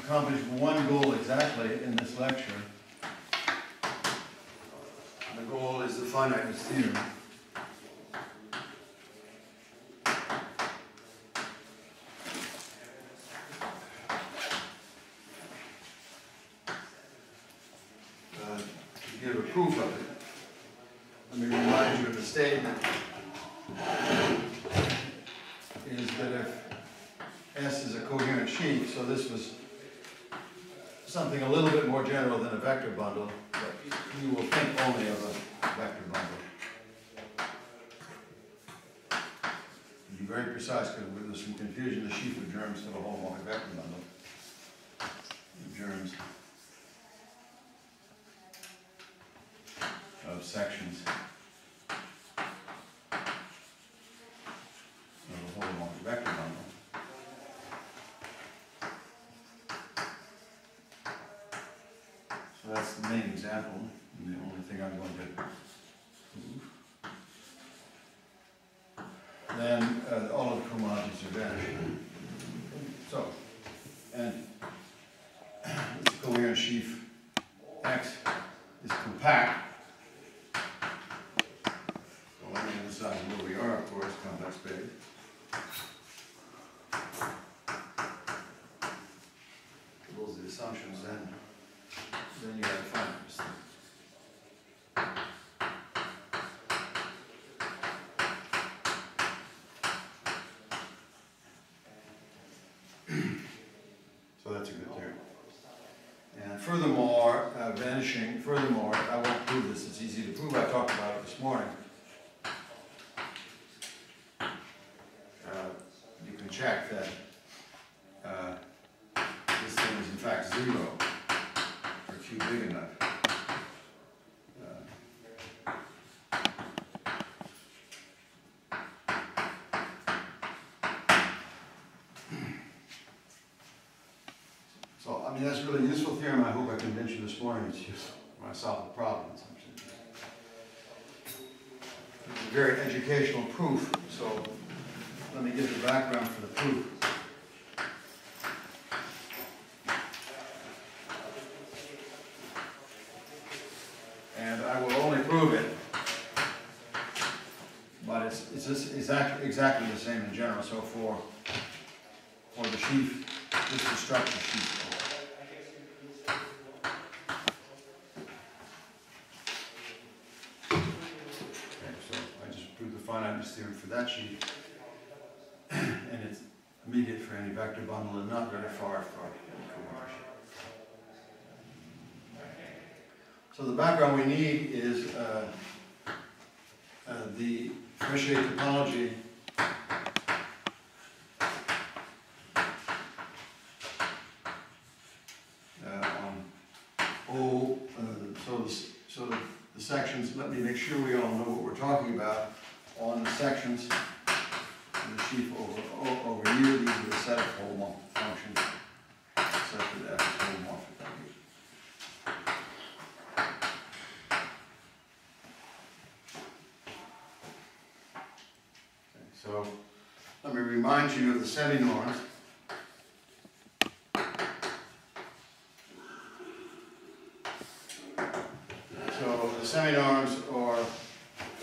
accomplish one goal exactly in this lecture. The goal is the finiteness theorem. To give a proof of it, let me remind you of the statement is that if S is a coherent sheaf, so this was something a little bit more general than a vector bundle, but you will think only of a vector bundle. To be very precise, because there's some confusion, the sheaf of germs have a homomorphic vector bundle. The germs of sections of a homomorphic vector bundle. So that's the main example, and the only thing I'm going to prove. Then all of the cohomologies are vanished. So, and this coherent sheaf X is compact. So let me decide where we are, of course, complex space. Those are the assumptions, then you have to find this thing. So that's a good theory. And furthermore, I won't prove this, it's easy to prove, I talked about it this morning. You can check that this thing is in fact 0 for Q big enough. So, I mean, that's a really useful theorem. I hope I convinced you this morning it's useful when I solve the problem. It's a very educational proof, so let me give the background for the proof. And I will only prove it, but it's just exactly the same in general. So for the sheaf, this is the structure sheaf. Finiteness theorem for that sheet, and it's immediate for any vector bundle and not very far for any cohomology. So the background we need is the Frechet topology on O. So the sections. Let me make sure we all know what we're talking about. On the sections in the sheaf over here, these are the set of holomorphic functions, such that F is holomorphic. Okay, so let me remind you of the semi-norms. So the semi-norms are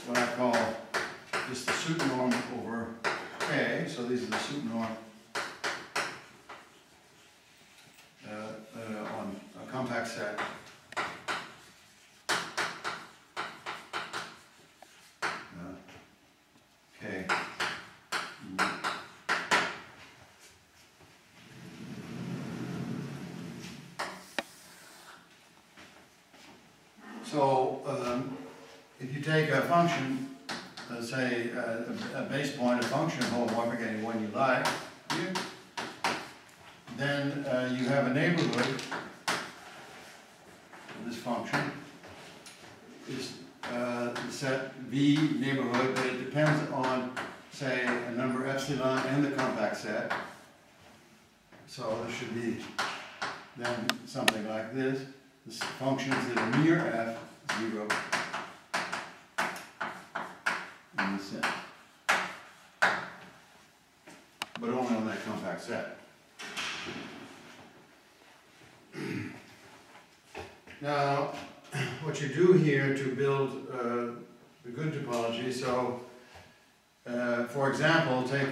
what I call just the suit norm over K, so these are the suit norm on a compact set. K. So if you take a function, let's say a base point, a function homomorphic, any one you like, here, then you have a neighborhood of this function. Is the set V neighborhood, but it depends on, say, a number epsilon and the compact set. So there should be then something like this. This function is a near F, 0. In the set, but only on that compact set. Now, what you do here to build the good topology, so for example, take,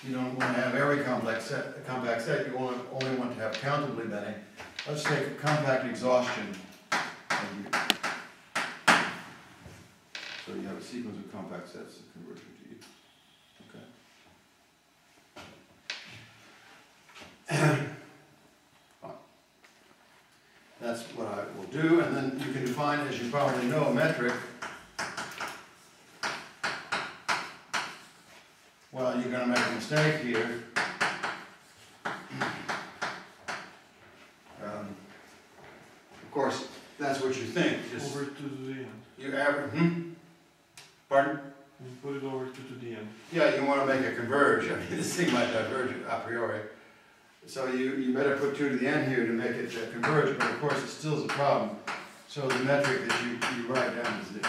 you don't want to have every compact set, you only want to have countably many. Let's take a compact exhaustion. So you have a sequence of compact sets that converge to E. Okay. That's what I will do, and then you can define, as you probably know, a metric. Well, you're going to make a mistake here. Of course, that's what you think. Just over 2 to the n. You average. Pardon? You put it over 2 to the n. Yeah, you want to make it converge. I mean, this thing might diverge a priori. So you better put 2 to the n here to make it converge, but of course it still is a problem. So the metric that you write down is this.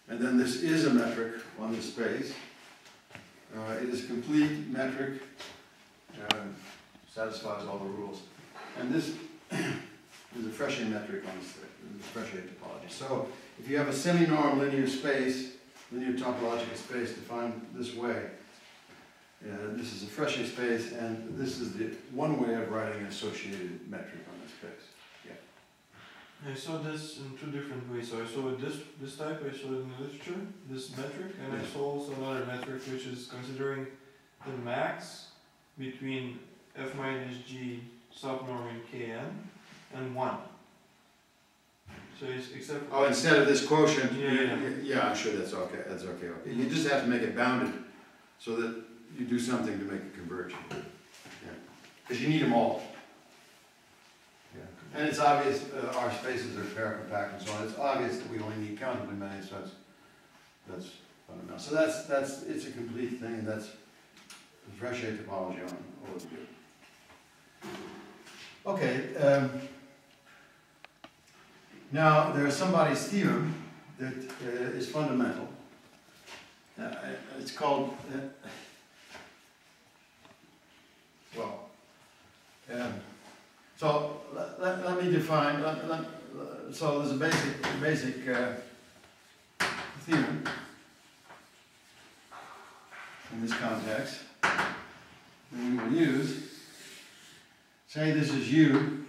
And then this is a metric on this space. It is a complete metric, satisfies all the rules. And this is a Fredholm metric on this Fredholm topology. So if you have a semi-norm linear space, linear topological space defined this way, this is a Fredholm space, and this is the one way of writing an associated metric on this space. Yeah. I saw this in 2 different ways. So I saw it this type, I saw it in the literature, this metric, and I saw also another metric which is considering the max between f minus g subnorm in Kn and 1. So it's except Oh, instead of this quotient, yeah. I'm sure that's okay. That's okay. You just have to make it bounded so that you do something to make it converge. Yeah, because you need them all. Yeah, and it's obvious our spaces are pair compact and so on. It's obvious that we only need countably many, so that's fundamental. So that's it's a complete thing, and that's the Fredholm topology on all of you. Okay. Now, there's somebody's theorem that is fundamental. It's called, so let me define, so there's a basic theorem in this context that we will use. Say this is U,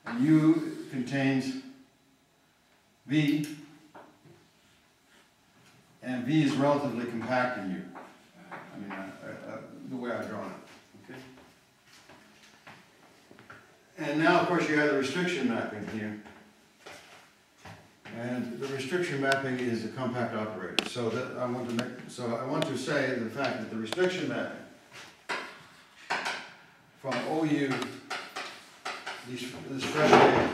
and U contains V, and V is relatively compact in U. I mean, the way I've drawn it. Okay. And now, of course, you have the restriction mapping here, and the restriction mapping is a compact operator. So that I want to say the fact that the restriction mapping from OU, this Fredholm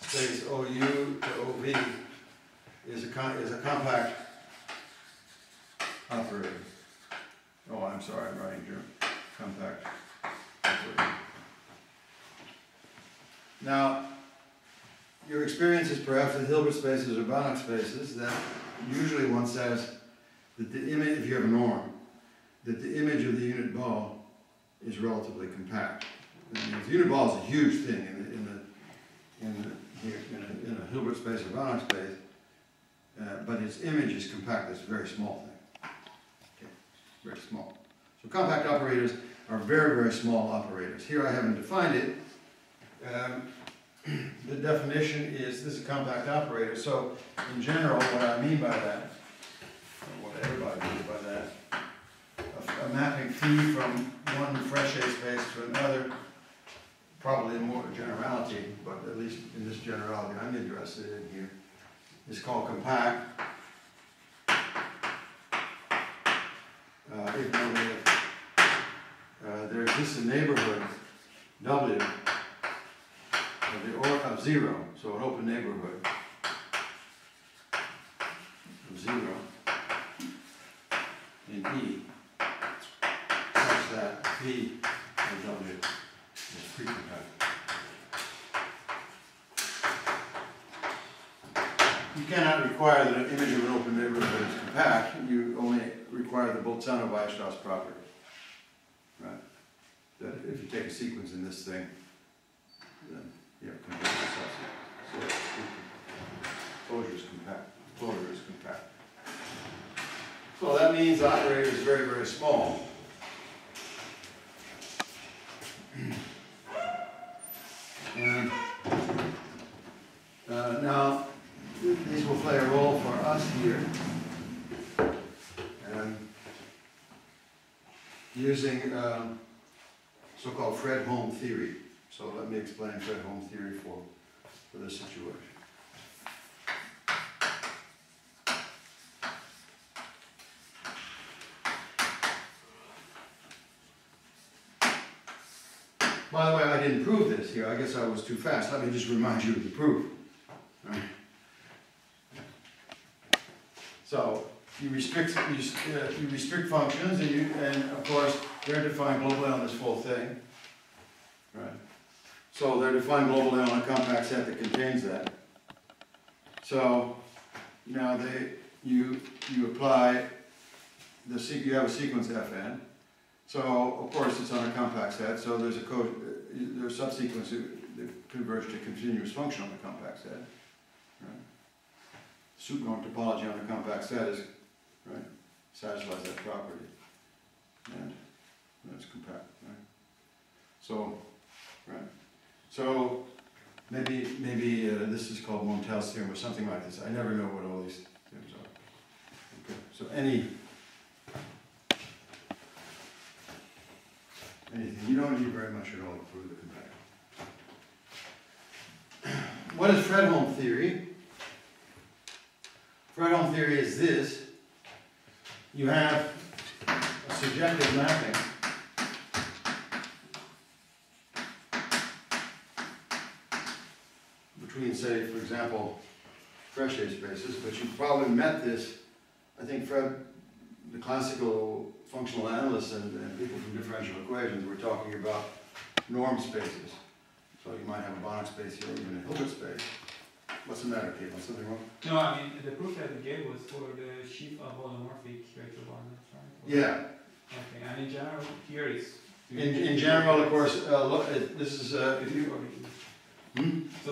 space OU to OV is a compact operator. Oh, I'm sorry, I'm writing German. Compact operator. Now, your experience is perhaps that Hilbert spaces or Banach spaces, that usually one says that the image, if you have a norm, that the image of the unit ball is relatively compact. The unit ball is a huge thing in a Hilbert space or Banach space, but its image is compact. It's a very small thing. Okay, very small. So compact operators are very, very small operators. Here I haven't defined it. The definition is this is a compact operator. So in general, what I mean by that, or what everybody means by that, a mapping phi from one Fredholm space to another, probably in more generality, but at least in this generality I'm interested in here, is called compact. If only there exists a neighborhood W of 0, so an open neighborhood of 0 in E, such that P of W is precompact. you cannot require that an image of an open neighborhood is compact. You only require the Bolzano-Weierstrass property. Right? That if you take a sequence in this thing, then you have convergent subset. So closure is compact. Closure is compact. So that means the operator is very, very small. And now, these will play a role for us here. And using so-called Fredholm theory. So let me explain Fredholm theory for this situation. By the way, I didn't prove this here. I guess I was too fast. Let me just remind you of the proof. Right. So you restrict functions, and of course they're defined globally on this full thing. Right. So they're defined globally on a compact set that contains that. So now you apply you have a sequence Fn. So of course it's on a compact set. So there's a subsequence that converge to continuous function on the compact set. Right. Suit norm topology on a compact set is right satisfies that property, and it's compact. Right. So right. So maybe this is called Montel's theorem or something like this. I never know what all these theorems are. Okay. So anything. You don't need very much at all to prove the compact. What is Fredholm theory? Fredholm theory is this. You have a surjective mapping between, say, for example, Frechet spaces, but you probably met this. I think the classical functional analysts and people from differential equations were talking about norm spaces. So you might have a Banach space here, or even a Hilbert space. What's the matter, Caitlin? Something wrong? No, I mean, the proof that we gave was for the sheaf of holomorphic vector bundles, right? Yeah. Okay, and in general, here is... In general, of course, this is... So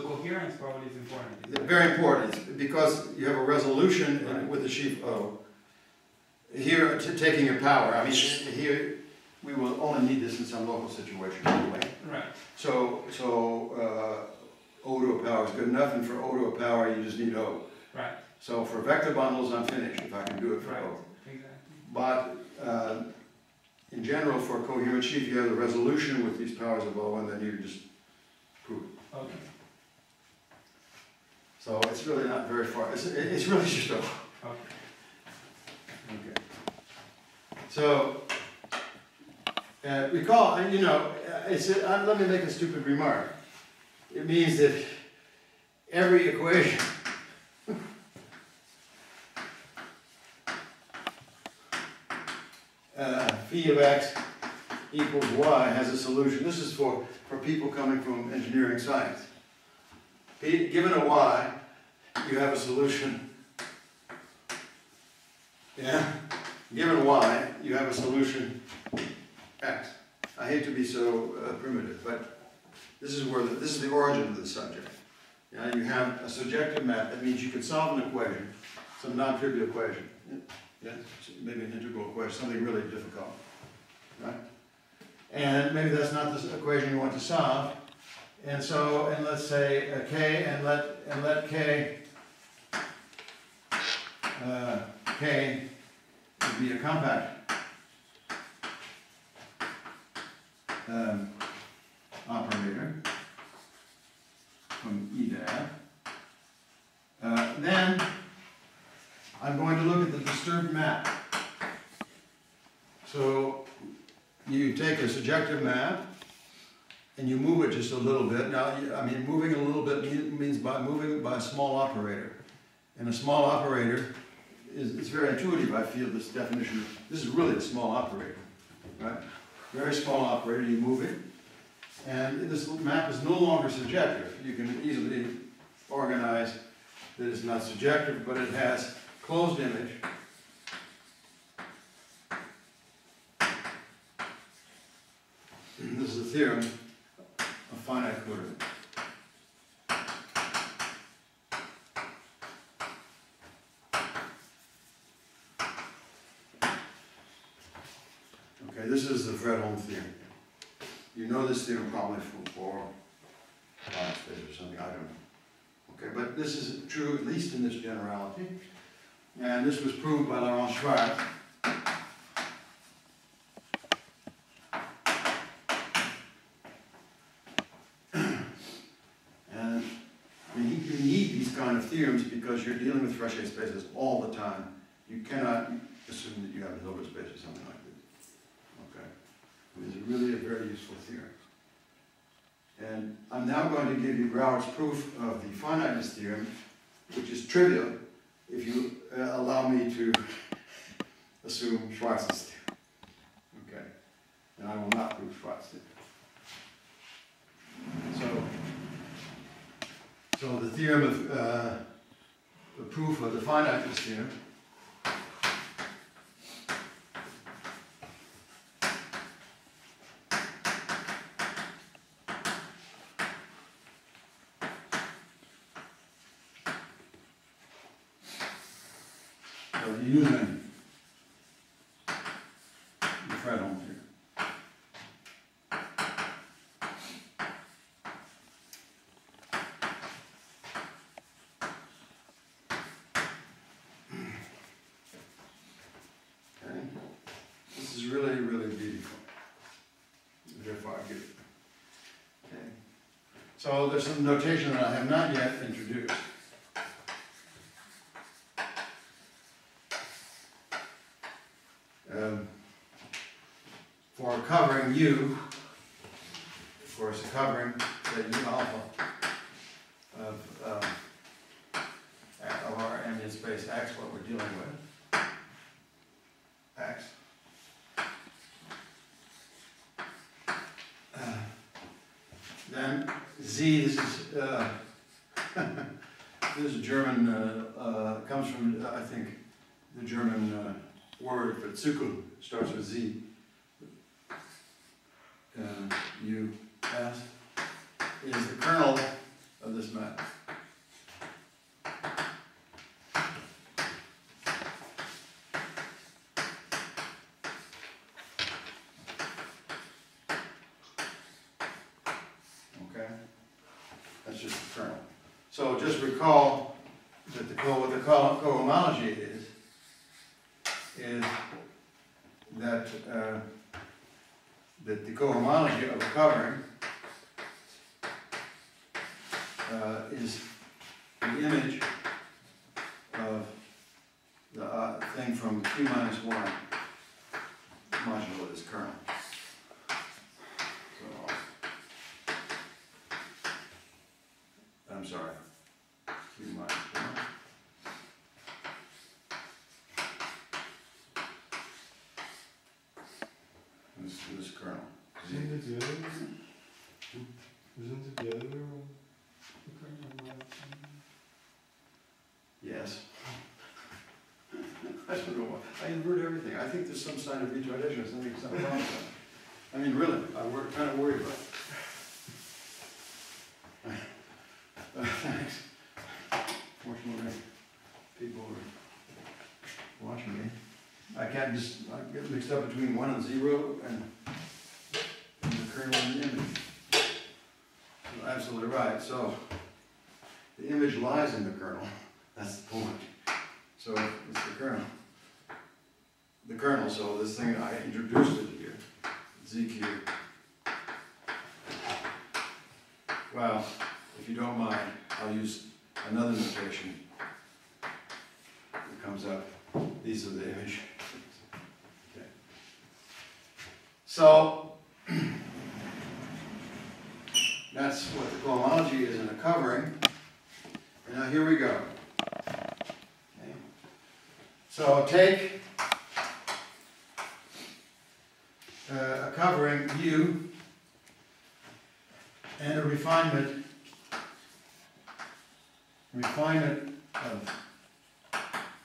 coherence probably is important. Very important. It's because you have a resolution with the sheaf O. Here, taking a power, I mean, here we will only need this in some local situation anyway. Right. So O to a power is good enough, and for O to a power, you just need O. Right. So for vector bundles, I'm finished if I can do it for O. Exactly. But in general, for a coherent sheaf, you have the resolution with these powers of O, and then you just prove it. Okay. So it's really not very far. It's really just O. Okay. Okay. So, recall, let me make a stupid remark. It means that every equation phi of x equals y has a solution. This is for people coming from engineering science. Given a y, you have a solution. Yeah? Given y, you have a solution x. I hate to be so primitive, but this is the origin of the subject. Yeah, you have a surjective map. That means you can solve an equation, some non-trivial equation. Yeah, maybe an integral equation, something really difficult, right? And maybe that's not the equation you want to solve. And so, and let's say k, and let k k would be a compact operator from E to F. Then I'm going to look at the disturbed map. So you take a surjective map and you move it just a little bit. Now, I mean, moving a little bit means by moving it by a small operator. And a small operator it's very intuitive, I feel, this definition. This is really a small operator, right? Very small operator, you move it. And this map is no longer surjective. You can easily organize that is not surjective, but it has closed image. This is the theorem of finite coordinates. Okay, this is the Fredholm theorem. You know this theorem probably for Line space or something, I don't know. Okay, but this is true at least in this generality. And this was proved by Laurent Schwartz. And you need these kind of theorems because you're dealing with Frechet spaces all the time. You cannot assume that you have a Hilbert space or something like this. Okay, it is really a very useful theorem. And I'm now going to give you Brauer's proof of the finiteness theorem, which is trivial if you allow me to assume Schwarz's theorem. Okay, and I will not prove Schwarz's theorem. So the theorem of the proof of the finiteness theorem . Using the Fredholm theorem. Okay. This is really, really beautiful. Therefore, I give it. Okay. So there's some notation that I have not yet introduced. For a covering U, of course, a covering, say U alpha of our ambient space X, what we're dealing with, X. Then Z, this is this is German, comes from, I think, the German word for Zukunft, starts with Z. U S is the kernel of this map. Okay, that's just the kernel. So just recall that what the cohomology is that that the cohomology of a covering is the image of the thing from Q minus 1 modulo this kernel. So, I'm sorry, Q minus 1. This kernel. Isn't it the other one? Isn't it the other one? Yes. I don't know why. I invert everything. I think there's some sign of retardation or something wrong with that. I mean, really, I'm kind of worried about it. Thanks. Fortunately, people are watching me. I can't just I get mixed up between 1 and 0 and the kernel and the image. You're absolutely right. So the image lies in the kernel. That's the point. So it's the kernel. The kernel. So this thing I introduced it here, ZQ. Well, if you don't mind, I'll use another notation that comes up. These are the image. Okay. So that's what the cohomology is in a covering. And now here we go. Okay. So take a covering U and a refinement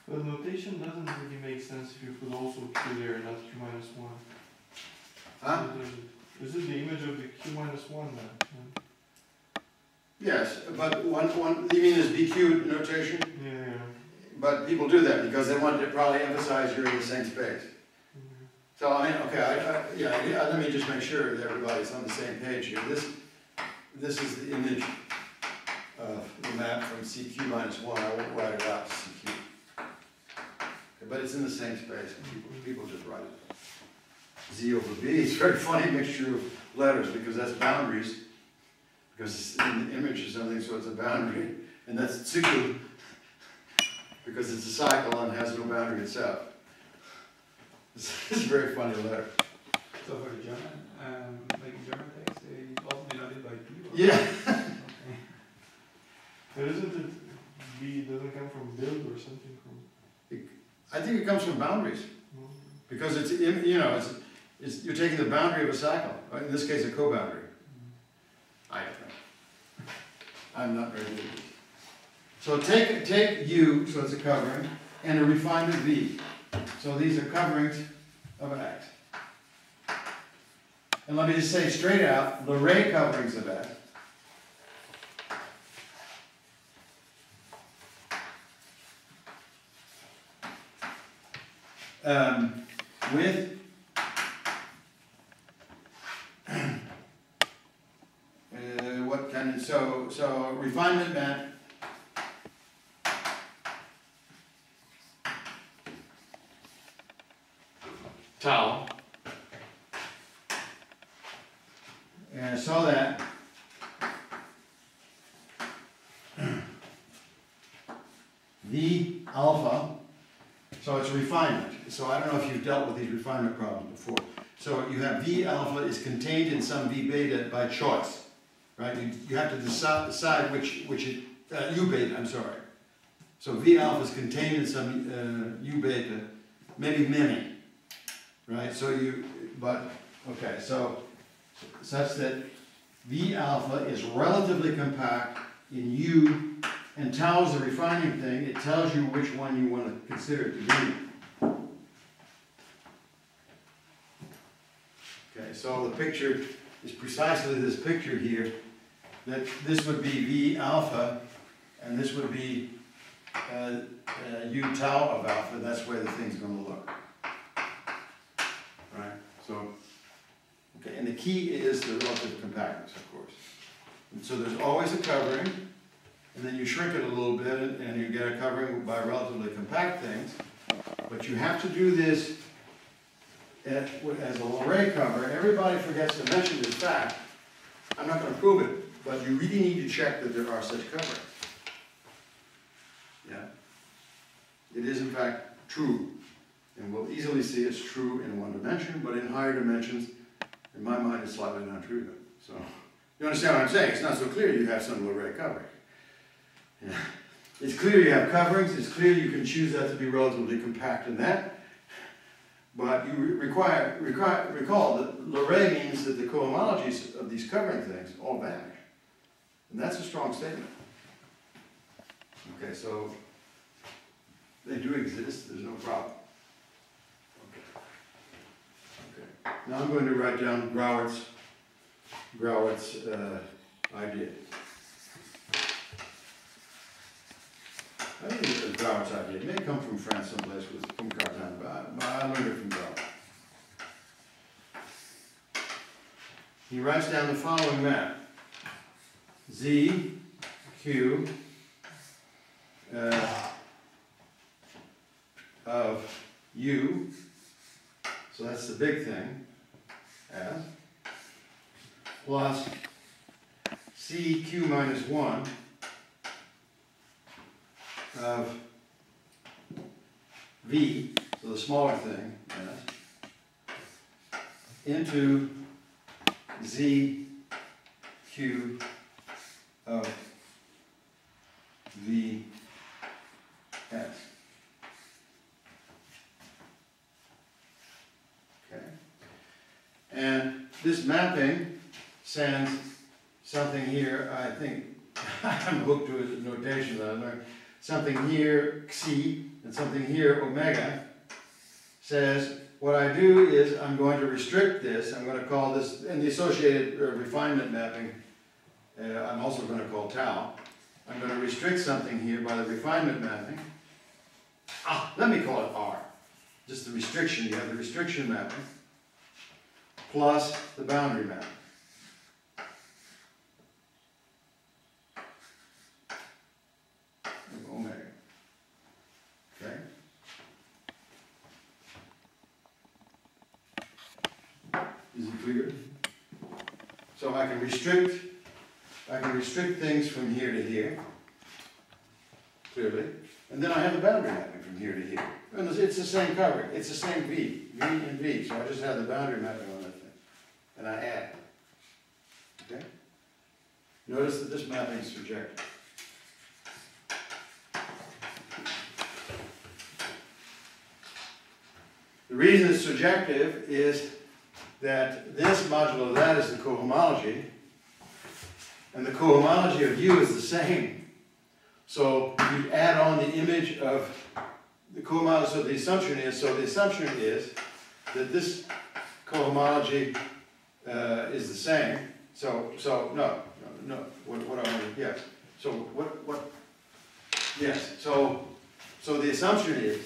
The notation doesn't really make sense if you put also Q there, not Q minus 1. Huh? Is it the image of the Q minus 1 then? Yes, but you mean this BQ notation? Yeah. But people do that because they want to probably emphasize you're in the same space. So I mean, okay, yeah, let me just make sure that everybody's on the same page here. This is the image of the map from CQ minus 1. I won't write it out to CQ. Okay, but it's in the same space. People just write it. Z over B. It's a very funny mixture of letters because that's boundaries. Because it's in the image or something, so it's a boundary. And that's tsuku because it's a cycle and has no boundary itself. It's a very funny letter. So for the German, like in German text, they also denoted by P? Or? Yeah. Okay. But isn't it B doesn't come from build or something from? I think it comes from boundaries. Because it's, you know, you're taking the boundary of a cycle. Right? In this case, a co-boundary. I don't know. I'm not very good at this. So take U, so it's a covering, and a refinement V. So these are coverings of X. And let me just say straight out, the ray coverings of X with what kind of, so refinement meant tau, and so that V alpha, so it's refinement. So I don't know if you've dealt with these refinement problems before. So you have V alpha is contained in some V beta by choice, right? You have to decide which U beta, I'm sorry. So V alpha is contained in some U beta, maybe many, right? So okay, so such that V alpha is relatively compact in U, and tau is a refining thing. It tells you which one you want to consider it to be. Okay, so the picture is precisely this picture here, that this would be V alpha, and this would be U tau of alpha. That's where the thing's going to look. Right? So, okay, and the key is the relative compactness, of course. And so there's always a covering, and then you shrink it a little bit, and you get a covering by relatively compact things. But you have to do this as a Lauré cover. Everybody forgets to mention this fact. I'm not going to prove it, but you really need to check that there are such coverings. Yeah? It is in fact true. And we'll easily see it's true in one dimension, but in higher dimensions, in my mind, it's slightly not true. So, you understand what I'm saying? It's not so clear you have some Lauré covering. Yeah. It's clear you have coverings. It's clear you can choose that to be relatively compact in that. But you recall that Lauré means that the cohomologies of these covering things all vanish. And that's a strong statement. Okay, so they do exist. There's no problem. Okay. Now I'm going to write down Grauert's idea. I think it's Grauert's idea. It may come from France someplace from Cartan, but I learned it from Grauert. He writes down the following map. Z, Q, of U, so that's the big thing, as, plus CQ minus 1 of V, so the smaller thing, as, into ZQ of VS. Okay. And this mapping sends something here, I think, I'm hooked to a notation that I learned, something here xi and something here omega, says what I do is I'm going to restrict this. I'm going to call this, and the associated refinement mapping, I'm also going to call tau. I'm going to restrict something here by the refinement mapping. Let me call it R. Just the restriction. You have the restriction mapping plus the boundary mapping. Of omega. Okay? Is it clear? So I can restrict things from here to here, clearly, and then I have the boundary mapping from here to here. And it's the same coverage, it's the same V and V, so I just have the boundary mapping on that thing, and I add. Okay? Notice that this mapping is surjective. The reason it's surjective is that this modulo that is the cohomology, and the cohomology of U is the same. So you add on the image of the cohomology, so the assumption is that this cohomology is the same. So what I want to, yes. So what, yes, so the assumption is,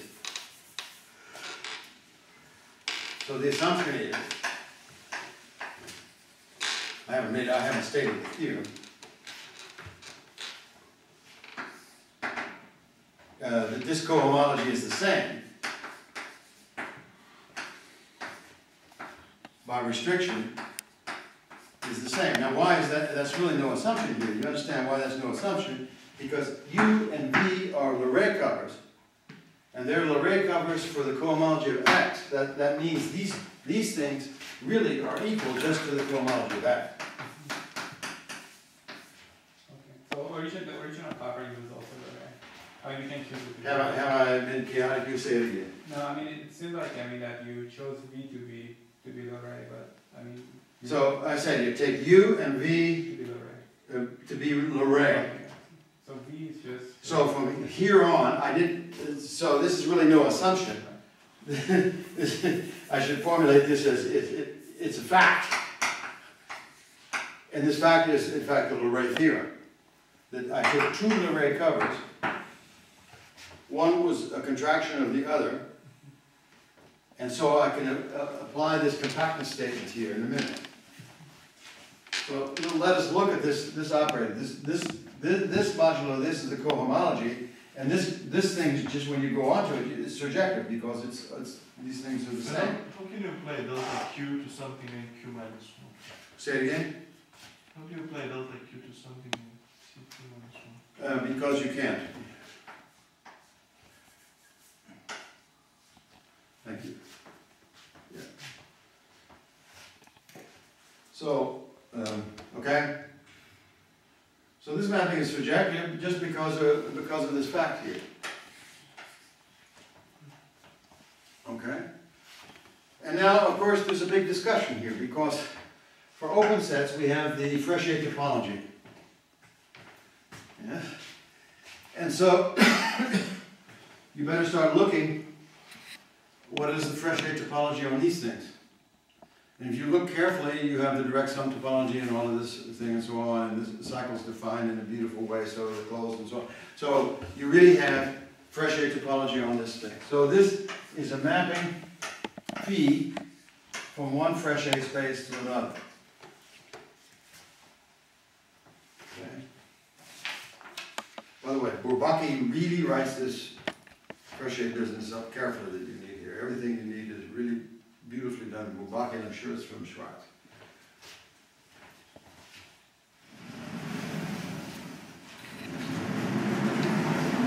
I haven't stated the theorem. That this cohomology is the same by restriction is the same. Now why is that? That's really no assumption here. You understand why that's no assumption? Because U and V are Leray covers. And they're Leray covers for the cohomology of X. That means these things really are equal just to the cohomology of X. Okay. So the original covering was also Leray. I mean, you can choose it. Have I been chaotic? You say it again. No, I mean it seems like that you chose V to be Leray, but I mean. So I said you take U and V to be Leray. So V is just. So from here on, I didn't. So this is really no assumption. I should formulate this as it's a fact, and this fact is in fact the Leray theorem. That I took two Leray covers. One was a contraction of the other, and so I can apply this compactness statement here in a minute. So let us look at this operator. This modulo, this is the cohomology, and this thing is just when you go onto it, it's surjective because it's these things are the same. How can you apply delta Q to something in Q minus 1? Say it again. How do you apply delta Q to something in C2 minus 1? Because you can't. Thank you. Yeah. So, okay. So this mapping is surjective just because of this fact here. Okay. And now, of course, there's a big discussion here because for open sets we have the Frechet topology. Yes. And so you better start looking. What is the Frechet topology on these things? And if you look carefully, you have the direct sum topology and all of this thing and so on, and this cycle is defined in a beautiful way, so they're closed and so on. So you really have Frechet topology on this thing. So this is a mapping phi from one Frechet space to another. Okay. By the way, Bourbaki really writes this Frechet business up carefully that you need here. Everything you need is really beautifully done in Bourbaki, and I'm sure it's from Schwartz.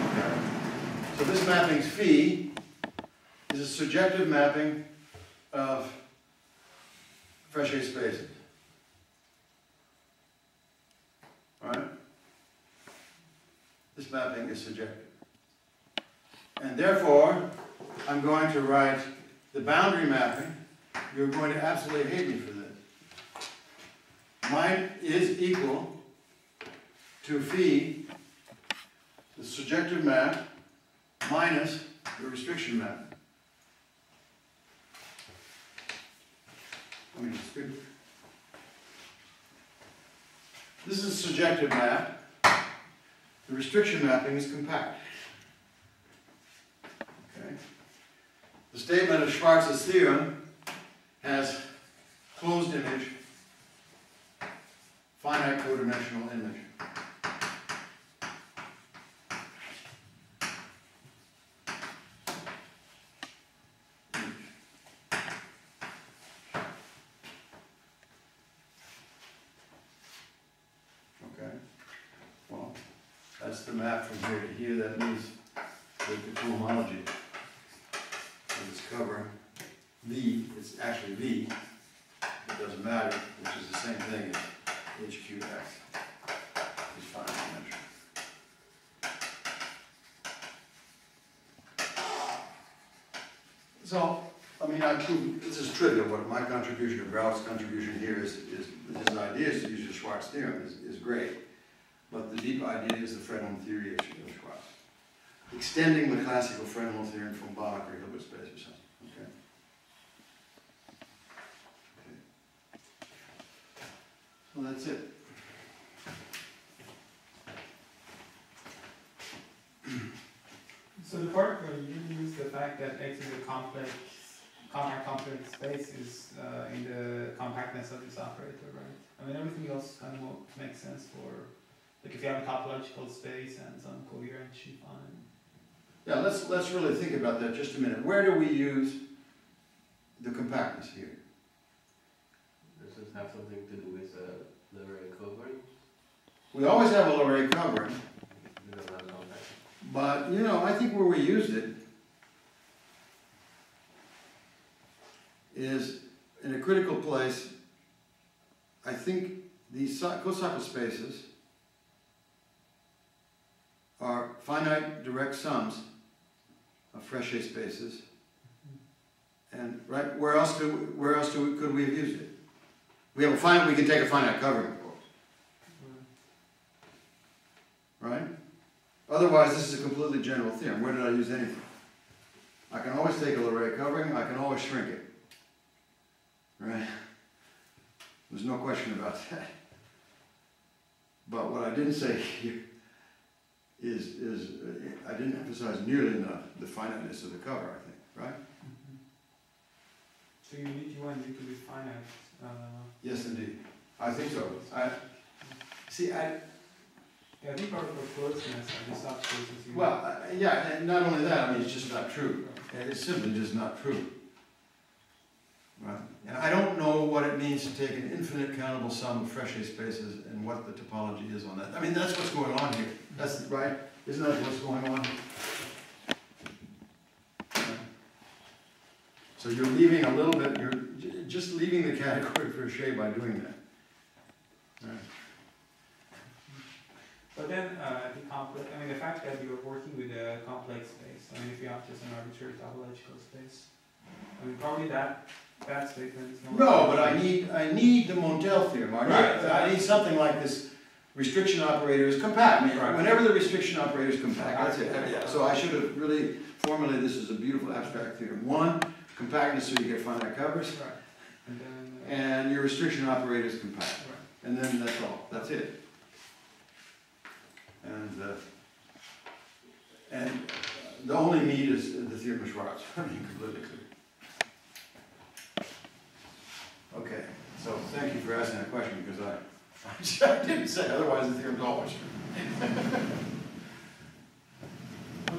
Okay. So this mapping's phi is a surjective mapping of Frechet spaces. Alright? This mapping is surjective. And therefore, I'm going to write the boundary mapping. You're going to absolutely hate me for this. Mine is equal to phi, the the surjective map minus the restriction map. Let me just speak. This is a surjective map. The restriction mapping is compact. Okay. The statement of Schwarz's theorem has closed image, finite codimensional image. Okay. Well, that's the map from here to here. That means the cohomology of this cover. V, it's actually V. It doesn't matter, which is the same thing as HQX. Is finite dimension. So, I mean, this is trivial. What my contribution, or Braut's contribution here is his idea is to use the Schwarz theorem is great. But the deep idea is the Fredholm theory of Schwarz. Extending the classical Fredholm theorem from Banach or Hilbert space or something. Okay. Well, that's it. So the part where you use the fact that X is a compact complex space is in the compactness of this operator, right? I mean, everything else kind of makes sense for, like, if you have a topological space and some coherent sheaf on it. Yeah, let's really think about that just a minute. Where do we use the compactness here? Does this have something to do with Leray covering? We always have a Leray covering, You don't have compact. but you know, I think where we used it is in a critical place. I think these cocycle spaces are finite direct sums of Frechet spaces. And right, where else could we have used it? We have a finite. We can take a finite covering, of course, right? Otherwise, this is a completely general theorem. Where did I use anything? I can always take a Leray covering. I can always shrink it, right? There's no question about that. But what I didn't say here is I didn't emphasize nearly enough the finiteness of the cover. I think, right? So you need U and U to be finite. Yes, indeed. I think so. I think part of the closeness of the subspaces. well, yeah, and not only that. I mean, it's just not true. It's simply just not true. Right? And I don't know what it means to take an infinite countable sum of Frechet spaces and what the topology is on that. I mean, that's what's going on here. That's right. Isn't that what's going on? So you're leaving a little bit. You're just leaving the category of Frechet by doing that. Right. But then the complex. I mean, the fact that you're working with a complex space. I mean, if you have just an arbitrary topological space, I mean, probably that statement is no, but I need the Montel theorem. I need something like this. Restriction operator is compact. I mean, right. Whenever the restriction operator is compact, that's it. Yeah. So I should have really formulated this as a beautiful abstract theorem. One, compactness so you get finite covers, right. and your restriction operator is compact. Right. And then that's all. That's it. And the only need is the theorem of Schwarz. I mean, completely clear. Okay, so thank you for asking that question because I didn't say otherwise the theorem's always true.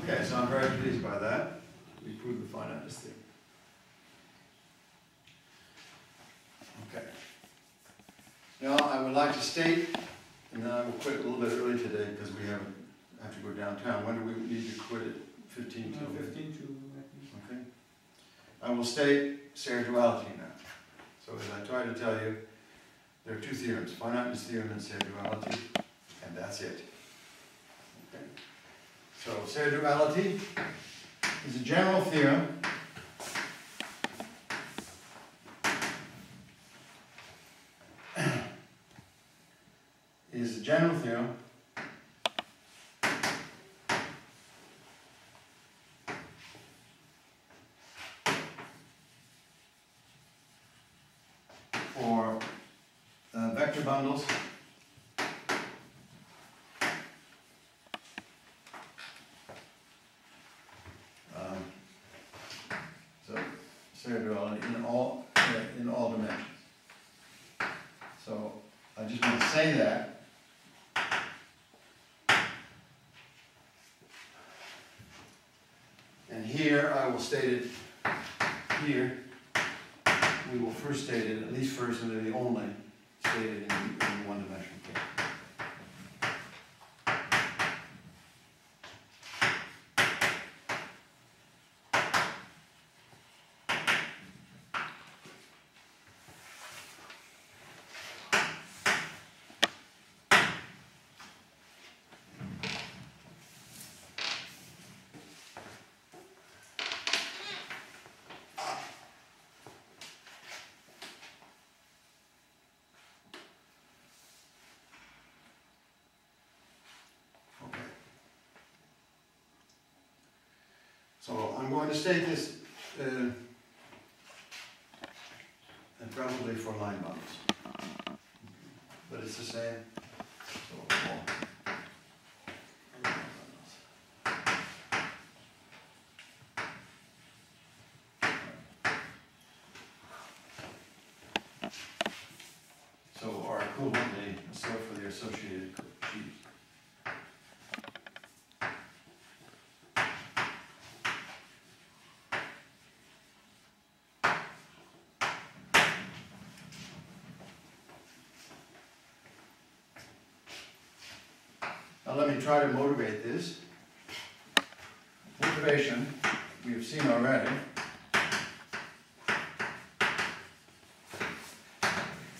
Okay, so I'm very pleased by that. We proved the finiteness theorem. Okay. Now I would like to state, and then I will quit a little bit early today because we have to go downtown. When do we need to quit at 15 to? 15 to, I think. Okay. I will state Serre duality now. So as I try to tell you, there are two theorems, finiteness theorem and Serre duality, and that's it. Okay. So Serre duality is a general theorem vector bundles. So Serre duality in all dimensions. So I just want to say that. And here I will state it here. We will first state it, at least first, and then the only, state it in one dimension. So I'm going to state this and probably for line bundles, but it's the same. So, so our equivalently sort for the associated sheaves. Now let me try to motivate this. Motivation, we have seen already,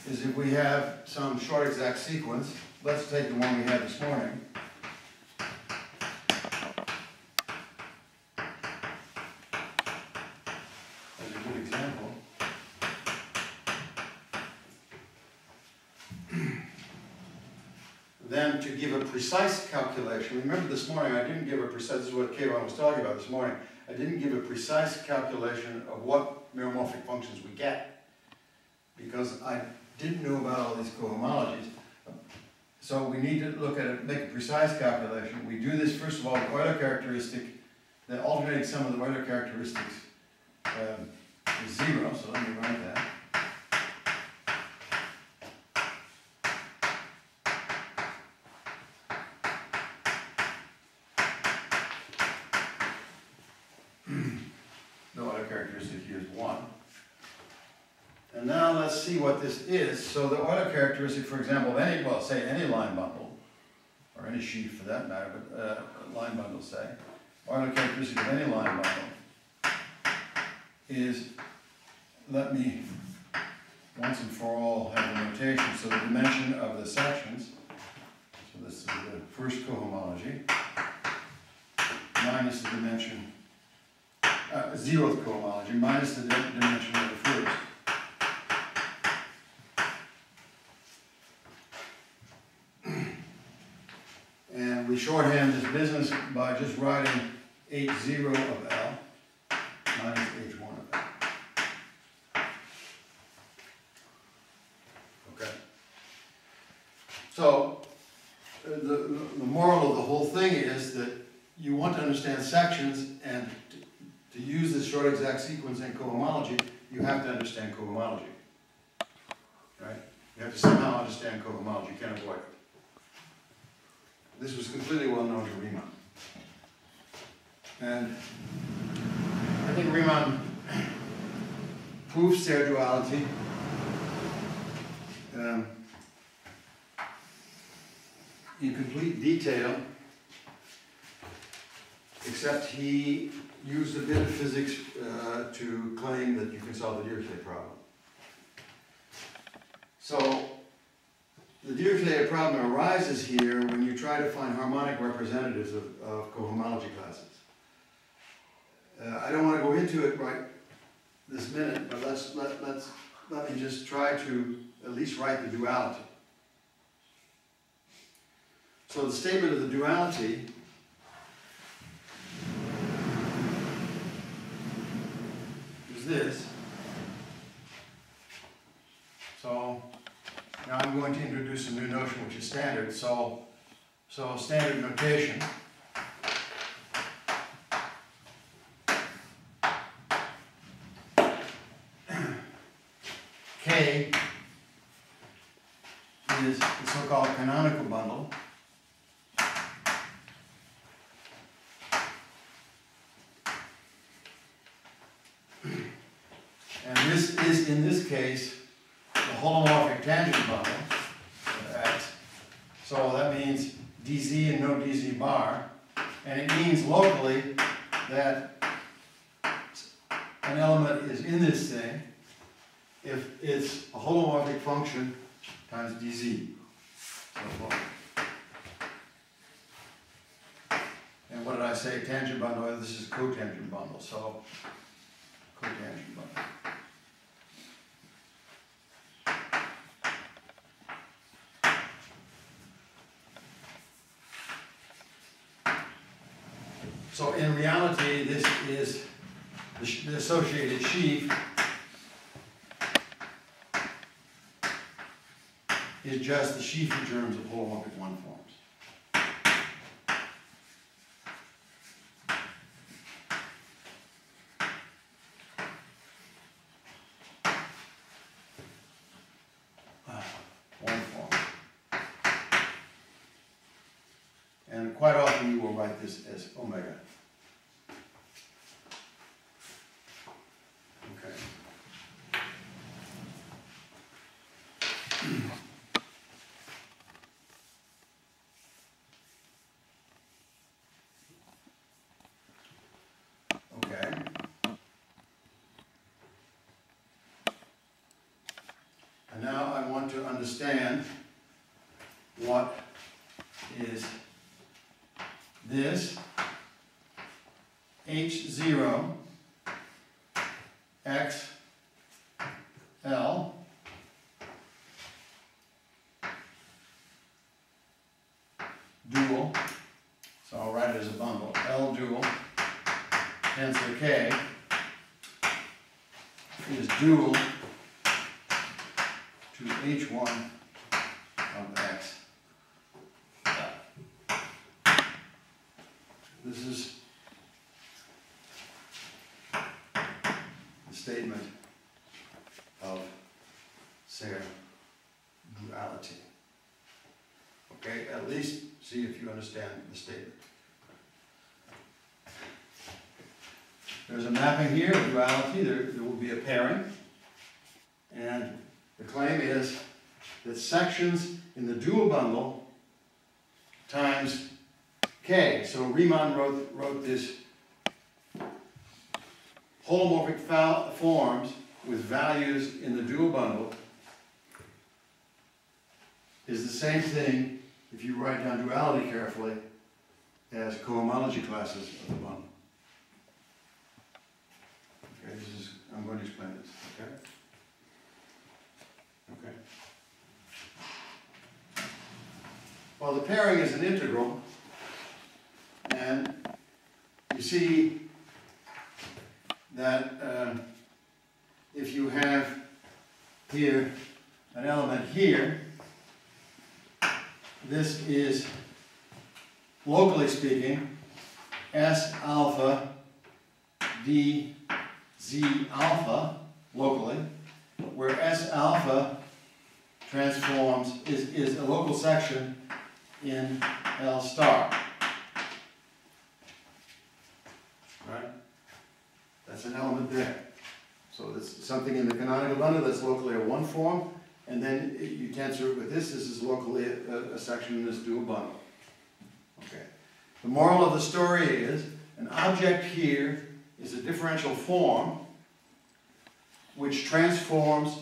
is if we have some short exact sequence, let's take the one we had this morning. As a good example. Then to give a precise calculation, remember this morning I didn't give a precise, this is what Qaisar was talking about this morning, I didn't give a precise calculation of what meromorphic functions we get, because I didn't know about all these cohomologies. So we need to look at it, make a precise calculation. We do this first of all with Euler characteristic, the alternating sum of the Euler characteristics is 0, so let me write that. Characteristic here is 1. And now let's see what this is. So the Euler characteristic, for example, of any, well, say any line bundle, or any sheaf for that matter, but line bundle, say, Euler characteristic of any line bundle is, let me once and for all have the notation. So the dimension of the sections, so this is the first cohomology, minus the dimension, zeroth cohomology minus the dimension of the first. And we shorthand this business by just writing H0 of L minus H1 of L. Okay. So the moral of the whole thing is that you want to understand sections, and to use this short exact sequence in cohomology, you have to understand cohomology. Right? You have to somehow understand cohomology, you can't avoid it. This was completely well known to Riemann. And I think Riemann proved Serre duality in complete detail, except he used a bit of physics to claim that you can solve the Dirichlet problem. So the Dirichlet problem arises here when you try to find harmonic representatives of cohomology classes. I don't want to go into it right this minute, but let me just try to at least write the duality. So the statement of the duality is this. So Now I'm going to introduce a new notion which is standard. So standard notation. K is the so-called canonical bundle. And this is, in this case, the holomorphic tangent bundle of X. So that means dz and no dz bar. And it means locally that an element is in this thing if it's a holomorphic function times dz. So forth. And what did I say? Tangent bundle. This is cotangent bundle. So cotangent bundle. So in reality, this is the associated sheaf is just the sheaf in terms of holomorphic one forms. One form. And quite often you will write this as omega. Okay. Okay. And now I want to understand what is this H0 X L dual, so I'll write it as a bundle, L dual, tensor K is dual to H1 of X. This is the statement of Serre duality. Okay, at least see if you understand the statement. There's a mapping here of duality. There will be a pairing. And the claim is that sections in the dual bundle times K. So Riemann wrote this holomorphic forms with values in the dual bundle is the same thing if you write down duality carefully as cohomology classes of the bundle. Okay, I'm going to explain this, okay? Okay. Well, the pairing is an integral, and you see that if you have here an element here, this is, locally speaking, S alpha d z alpha, locally, where S alpha transforms, is a local section in L star. Right? That's an element there. So it's something in the canonical bundle that's locally a one form, and then you tensor it with this. This is locally a section in this dual bundle. Okay. The moral of the story is an object here is a differential form which transforms,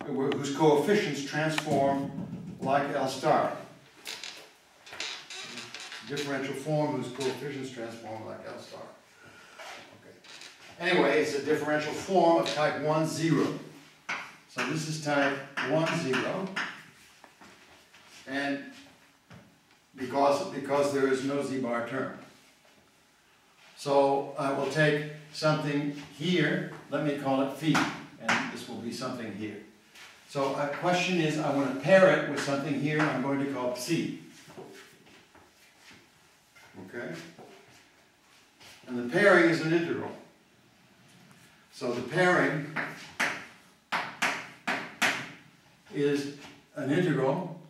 whose coefficients transform like L star. Differential form whose coefficients transform like L star. Okay. Anyway, it's a differential form of type 1, 0. So this is type 1, 0. And because there is no z-bar term. So I will take something here, let me call it phi, and this will be something here. So a question is, I want to pair it with something here I'm going to call psi. Okay? And the pairing is an integral. So the pairing is an integral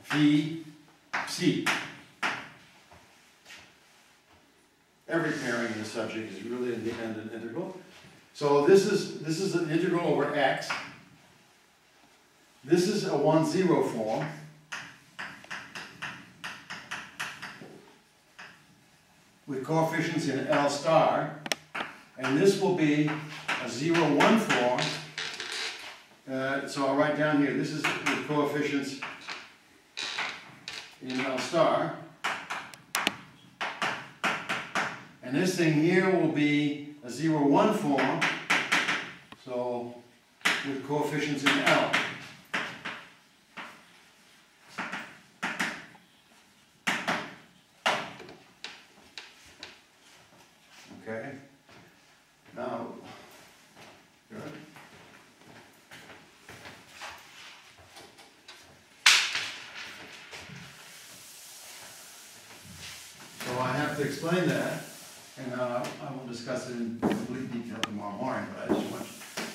phi psi. Every pairing in the subject is really an independent integral. So this is an integral over x. This is a 1-0 form. With coefficients in L star, and this will be a 0-1 form. So I'll write down here, this is with coefficients in L star. And this thing here will be a 0-1 form, so with coefficients in L. Okay, now, good. So I have to explain that, and I will discuss it in complete detail tomorrow morning, but I just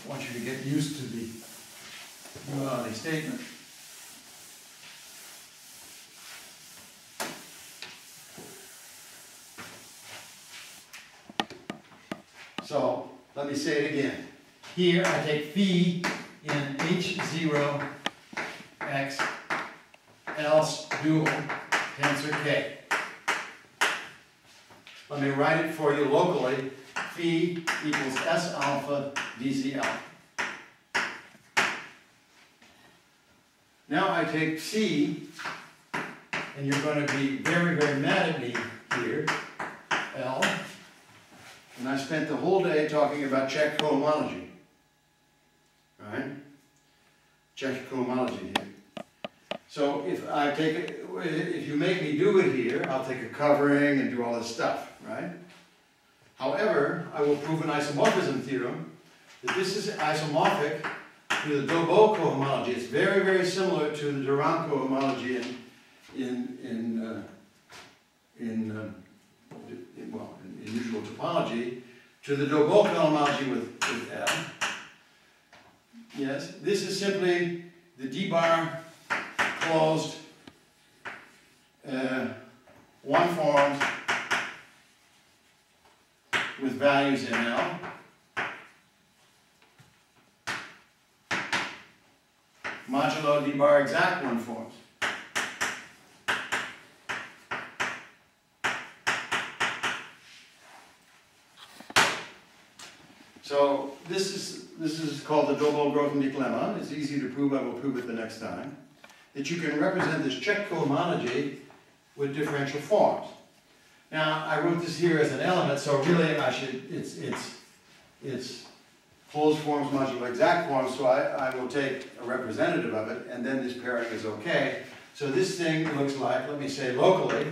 want you to get used to the duality statement. So, let me say it again. Here I take phi in H0 x else dual tensor K. Let me write it for you locally. Phi equals S alpha dz alpha. Now I take psi, and you're going to be very, very mad at me here, L. And I spent the whole day talking about Czech cohomology. Right? Czech cohomology here. So if you make me do it here, I'll take a covering and do all this stuff, right? However, I will prove an isomorphism theorem that this is isomorphic to the Dobot cohomology. It's very, very similar to the Durand cohomology in usual topology, to the Dobot cohomology with L. Yes, this is simply the D-bar closed one forms with values in L. Modulo D-bar exact one forms. So this is called the Dobot-Grothendieck lemma. It's easy to prove. I will prove it the next time. That you can represent this Czech cohomology with differential forms. Now I wrote this here as an element, so really I should it's closed forms modulo exact forms. So I will take a representative of it, and then this pairing is okay. So this thing looks like, let me say locally,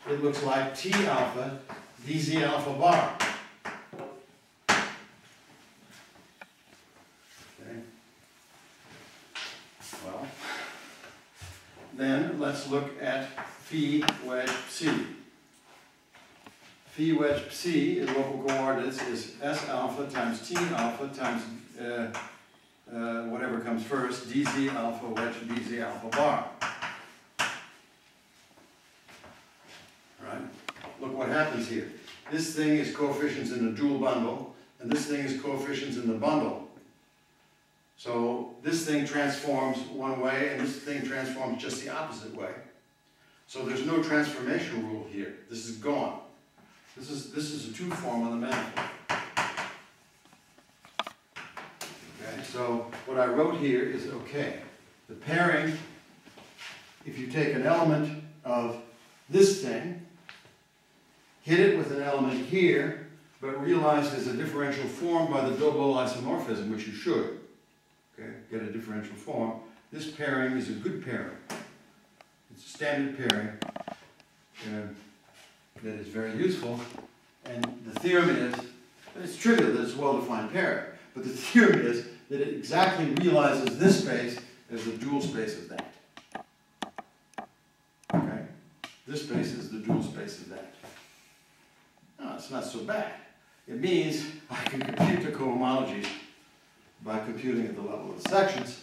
it looks like T alpha dz alpha bar. Then let's look at phi wedge psi. Phi wedge psi in local coordinates is S alpha times T alpha times whatever comes first, dz alpha wedge dz alpha bar. Right? Look what happens here. This thing is coefficients in the dual bundle, and this thing is coefficients in the bundle. So this thing transforms one way, and this thing transforms just the opposite way. So there's no transformation rule here. This is gone. This is a two-form on the manifold. Okay, so what I wrote here is okay. The pairing, if you take an element of this thing, hit it with an element here, but realize there's a differential form by the Dobot isomorphism, which you should. Okay, get a differential form. This pairing is a good pairing. It's a standard pairing that is very useful. And the theorem is, it's trivial that it's a well-defined pairing, but the theorem is that it exactly realizes this space as the dual space of that. Okay? This space is the dual space of that. No, it's not so bad. It means I can compute the cohomologies by computing at the level of the sections.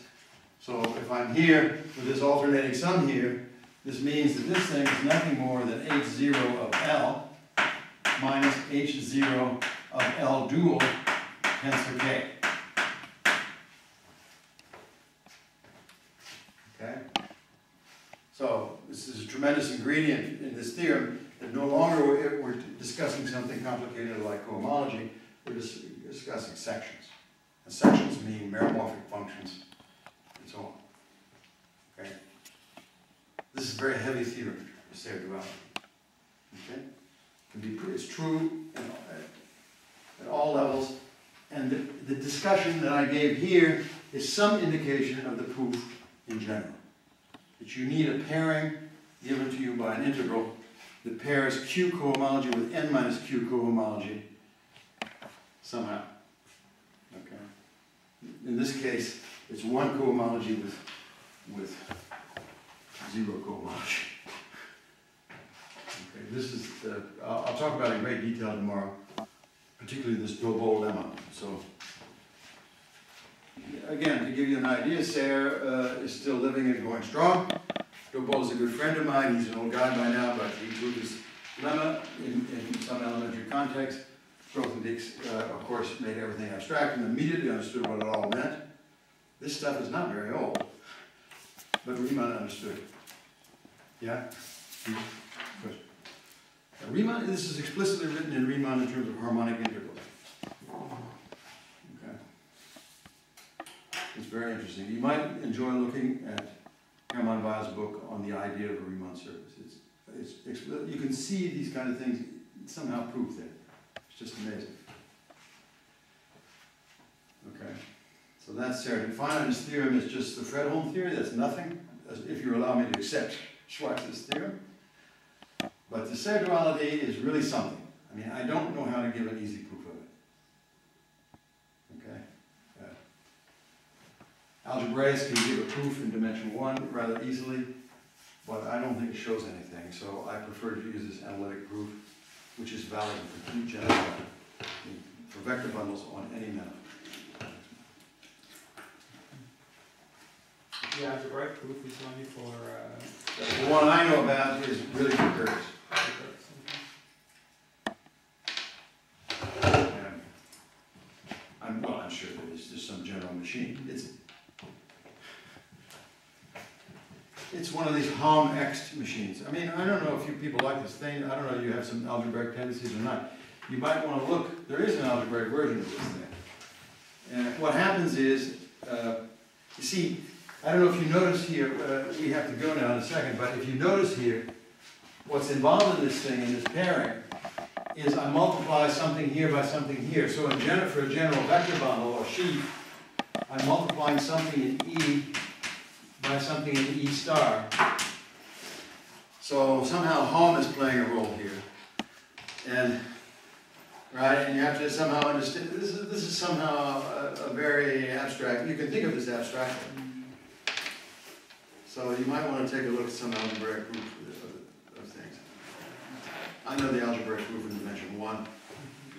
So if I'm here with this alternating sum here, this means that this thing is nothing more than H0 of L minus H0 of L dual tensor K. Okay? So this is a tremendous ingredient in this theorem that no longer we're discussing something complicated like cohomology, we're just discussing sections. And sections mean meromorphic functions and so on. Okay? This is a very heavy theorem, the Serre duality. Okay? It's true at all levels, and the discussion that I gave here is some indication of the proof in general. That you need a pairing given to you by an integral that pairs Q cohomology with n minus Q cohomology somehow. Okay? In this case, it's one cohomology with zero cohomology. Okay, this is I'll talk about it in great detail tomorrow, particularly this Duality lemma. So, again, to give you an idea, Serre is still living and going strong. Duality is a good friend of mine. He's an old guy by now, but he proved his lemma in some elementary context. Grothendieck's, of course, made everything abstract and immediately understood what it all meant. This stuff is not very old, but Riemann understood it. Yeah? Question? Riemann, this is explicitly written in Riemann in terms of harmonic integrals. Okay. It's very interesting. You might enjoy looking at Hermann Weil's book on the idea of a Riemann surface. You can see these kind of things somehow proof there. It's just amazing. Okay. So that's Serre. Finiteness theorem is just the Fredholm theory. That's nothing, if you allow me to accept Schwarz's theorem. But the Serre duality is really something. I mean, I don't know how to give an easy proof of it. Okay? Algebraics can give a proof in dimension 1 rather easily, but I don't think it shows anything. So I prefer to use this analytic proof, which is valid for complete generality, for vector bundles on any manifold. The algebraic proof is only for... The one I know about is really for curves. I'm sure that it's just some general machine. It's one of these hom-ext machines. I mean, I don't know if you people like this thing. I don't know if you have some algebraic tendencies or not. You might want to look. There is an algebraic version of this thing. And what happens is, you see, I don't know if you notice here, we have to go now in a second, but if you notice here, what's involved in this thing, in this pairing, is I multiply something here by something here. So for a general vector bundle or sheaf, I'm multiplying something in E by something in E star. So somehow hom is playing a role here. And right, and you have to somehow understand, this is somehow a very abstract, you can think of this abstractly. So you might want to take a look at some algebraic proof of things. I know the algebraic proof in dimension 1.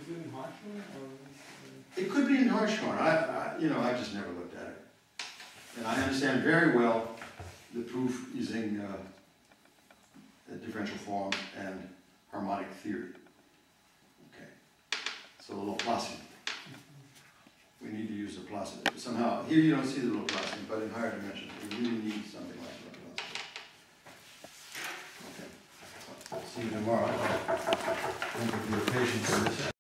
Is it in Hartshorn or? It could be in Hartshorn. I just never looked at it. And I understand very well the proof using differential form and harmonic theory. Okay. So the Laplacian. We need to use the Laplacian. Somehow, here you don't see the Laplacian, but in higher dimensions, we really need something like that. Okay. See you tomorrow. Thank you for your patience in this.